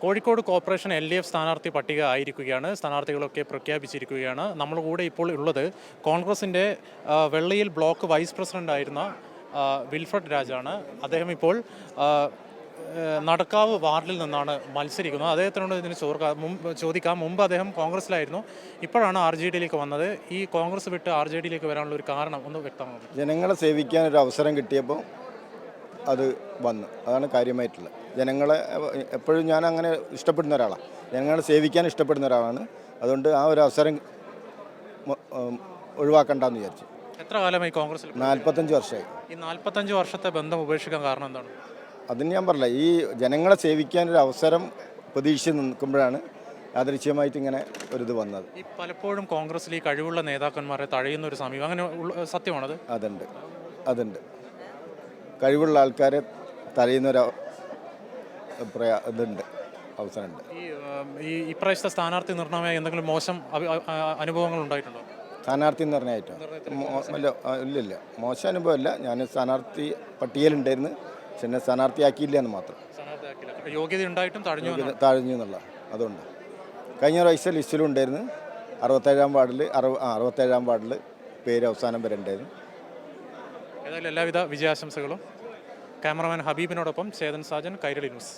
Kozhikode corporation LDF സ്ഥാനാർത്ഥി പട്ടിക ആയിരിക്കുകയാണ്. സ്ഥാനാർത്ഥികളൊക്കെ പ്രഖ്യാപിച്ചിരിക്കുകയാണ്. നമ്മുടെ കൂടെ ഇപ്പോൾ ഉള്ളത് കോൺഗ്രസിൻ്റെ വെള്ളയിൽ ബ്ലോക്ക് വൈസ് പ്രസിഡന്റ് ആയിരുന്ന വിൽഫ്രഡ് രാജാണ്. അദ്ദേഹം ഇപ്പോൾ നടക്കാവ് വാർഡിൽ നിന്നാണ് മത്സരിക്കുന്നത്. അദ്ദേഹത്തിനോട് ഇതിന് ചോദിക്കാം. മുമ്പ് അദ്ദേഹം കോൺഗ്രസിലായിരുന്നു, ഇപ്പോഴാണ് RJDയിലേക്ക് വന്നത്. ഈ കോൺഗ്രസ് വിട്ട് RJDയിലേക്ക് വരാനുള്ള ഒരു കാരണം ഒന്ന് വ്യക്തമാകും. ജനങ്ങളെ സേവിക്കാൻ ഒരു അവസരം കിട്ടിയപ്പോൾ അത് വന്നു. അതാണ് കാര്യമായിട്ടുള്ളത്. ജനങ്ങളെ എപ്പോഴും ഞാൻ അങ്ങനെ ഇഷ്ടപ്പെടുന്ന ഒരാളാണ്, ജനങ്ങളെ സേവിക്കാൻ ഇഷ്ടപ്പെടുന്ന ഒരാളാണ്. അതുകൊണ്ട് ആ ഒരു അവസരം ഒഴിവാക്കണ്ടെന്ന് വിചാരിച്ചു. എത്ര കാലമായി കോൺഗ്രസിൽ? 45 വർഷമായി. ഈ 45 വർഷത്തെ ബന്ധം ഉപേക്ഷിക്കാൻ കാരണം എന്താണ്? അതിന് ഞാൻ പറഞ്ഞില്ല, ഈ ജനങ്ങളെ സേവിക്കാൻ ഒരു അവസരം പ്രതീക്ഷിച്ച് നിൽക്കുമ്പോഴാണ് യാദൃച്ഛികമായിട്ട് ഇങ്ങനെ ഒരിത് വന്നത്. ഈ പലപ്പോഴും കോൺഗ്രസിൽ ഈ കഴിവുള്ള നേതാക്കന്മാരെ തഴയുന്ന ഒരു സമീപം അങ്ങനെ സത്യമാണത്? അതുണ്ട്. കഴിവുള്ള ആൾക്കാരെ തടയുന്നൊരു ഇതുണ്ട്, അവസരമുണ്ട്. ഈ ഇപ്രാവശ്യത്തെ സ്ഥാനാർത്ഥി നിർണ്ണയമായി എന്തെങ്കിലും മോശം അനുഭവങ്ങൾ ഉണ്ടായിട്ടുണ്ടോ? സ്ഥാനാർത്ഥി നിർണ്ണയമായിട്ടോ? ഇല്ലില്ല, മോശം അനുഭവമല്ല. ഞാൻ സ്ഥാനാർത്ഥി പട്ടികയിലുണ്ടായിരുന്നു, പക്ഷെ എന്നെ സ്ഥാനാർത്ഥിയാക്കിയില്ല എന്ന് മാത്രം. യോഗ്യത ഉണ്ടായിട്ടും താഴ്ന്നു എന്നുള്ള അതുകൊണ്ട്. കഴിഞ്ഞ പ്രാവശ്യം ലിസ്റ്റിലും ഉണ്ടായിരുന്നു. 67-ാം വാർഡിൽ പേര് അവസാനം വരെ ഉണ്ടായിരുന്നു. ഏതായാലും എല്ലാവിധ വിജയാശംസകളും. ക്യാമറമാൻ ഹബീബിനോടൊപ്പം ചേതൻ സാജൻ, കൈരളി ന്യൂസ്.